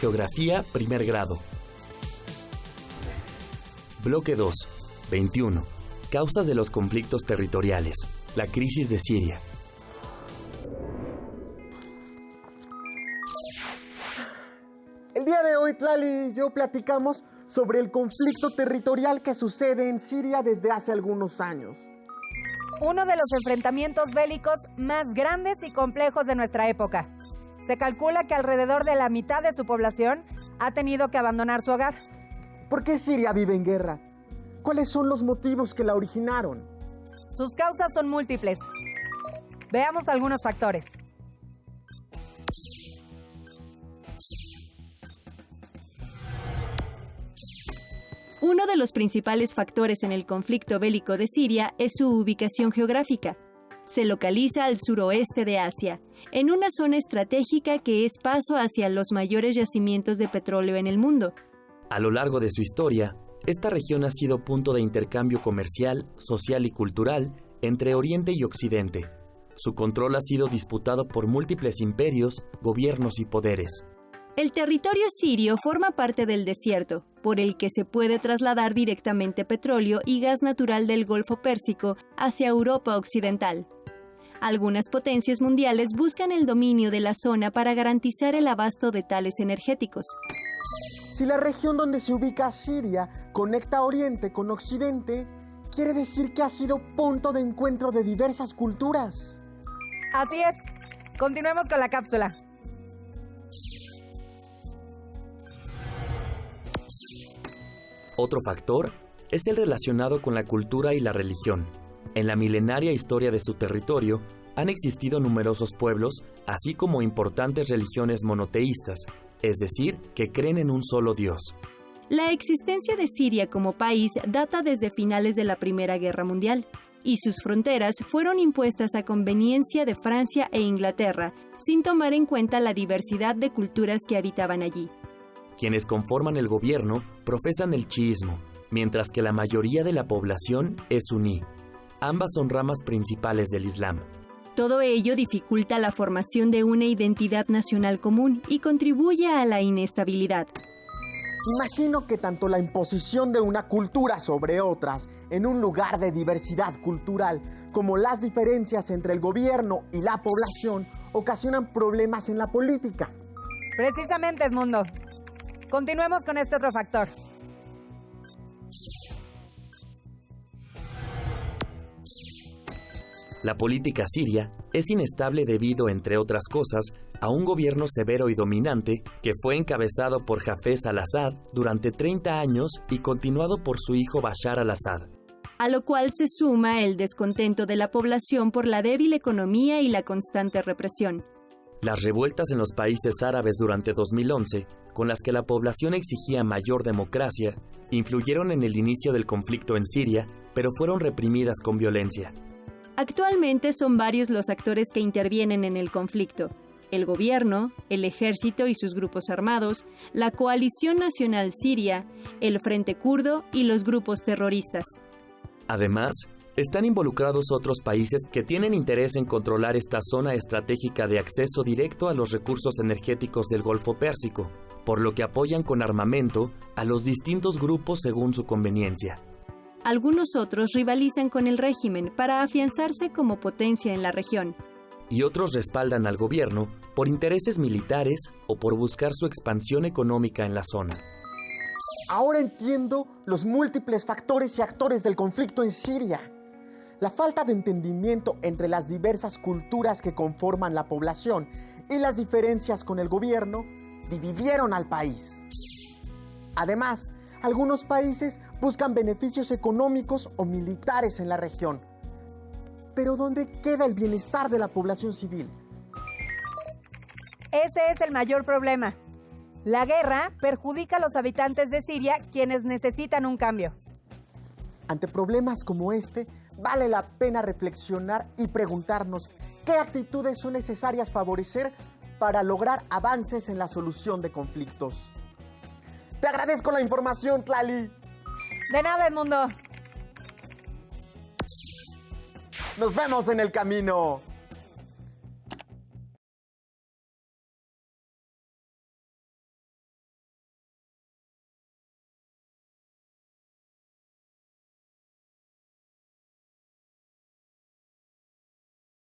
Geografía, primer grado. Bloque 2. 21. Causas de los conflictos territoriales. La crisis de Siria. El día de hoy, Tlali y yo platicamos sobre el conflicto territorial que sucede en Siria desde hace algunos años. Uno de los enfrentamientos bélicos más grandes y complejos de nuestra época. Se calcula que alrededor de la mitad de su población ha tenido que abandonar su hogar. ¿Por qué Siria vive en guerra? ¿Cuáles son los motivos que la originaron? Sus causas son múltiples. Veamos algunos factores. Uno de los principales factores en el conflicto bélico de Siria es su ubicación geográfica. Se localiza al suroeste de Asia, en una zona estratégica que es paso hacia los mayores yacimientos de petróleo en el mundo. A lo largo de su historia, esta región ha sido punto de intercambio comercial, social y cultural entre Oriente y Occidente. Su control ha sido disputado por múltiples imperios, gobiernos y poderes. El territorio sirio forma parte del desierto, por el que se puede trasladar directamente petróleo y gas natural del Golfo Pérsico hacia Europa Occidental. Algunas potencias mundiales buscan el dominio de la zona para garantizar el abasto de tales energéticos. Si la región donde se ubica Siria conecta Oriente con Occidente, quiere decir que ha sido punto de encuentro de diversas culturas. Así es. Continuemos con la cápsula. Otro factor es el relacionado con la cultura y la religión. En la milenaria historia de su territorio, han existido numerosos pueblos, así como importantes religiones monoteístas, es decir, que creen en un solo Dios. La existencia de Siria como país data desde finales de la Primera Guerra Mundial, y sus fronteras fueron impuestas a conveniencia de Francia e Inglaterra, sin tomar en cuenta la diversidad de culturas que habitaban allí. Quienes conforman el gobierno profesan el chiismo, mientras que la mayoría de la población es suní. Ambas son ramas principales del Islam. Todo ello dificulta la formación de una identidad nacional común y contribuye a la inestabilidad. Imagino que tanto la imposición de una cultura sobre otras en un lugar de diversidad cultural como las diferencias entre el gobierno y la población ocasionan problemas en la política. Precisamente, Edmundo. Continuemos con este otro factor. La política siria es inestable debido, entre otras cosas, a un gobierno severo y dominante que fue encabezado por Hafez al-Assad durante 30 años y continuado por su hijo Bashar al-Assad. A lo cual se suma el descontento de la población por la débil economía y la constante represión. Las revueltas en los países árabes durante 2011, con las que la población exigía mayor democracia, influyeron en el inicio del conflicto en Siria, pero fueron reprimidas con violencia. Actualmente son varios los actores que intervienen en el conflicto: el gobierno, el ejército y sus grupos armados, la Coalición Nacional Siria, el Frente Kurdo y los grupos terroristas. Además, están involucrados otros países que tienen interés en controlar esta zona estratégica de acceso directo a los recursos energéticos del Golfo Pérsico, por lo que apoyan con armamento a los distintos grupos según su conveniencia. Algunos otros rivalizan con el régimen para afianzarse como potencia en la región. Y otros respaldan al gobierno por intereses militares o por buscar su expansión económica en la zona. Ahora entiendo los múltiples factores y actores del conflicto en Siria. La falta de entendimiento entre las diversas culturas que conforman la población y las diferencias con el gobierno dividieron al país. Además, algunos países buscan beneficios económicos o militares en la región. Pero ¿dónde queda el bienestar de la población civil? Ese es el mayor problema. La guerra perjudica a los habitantes de Siria, quienes necesitan un cambio. Ante problemas como este, vale la pena reflexionar y preguntarnos qué actitudes son necesarias favorecer para lograr avances en la solución de conflictos. Te agradezco la información, Tlali. De nada, Edmundo. Nos vemos en el camino.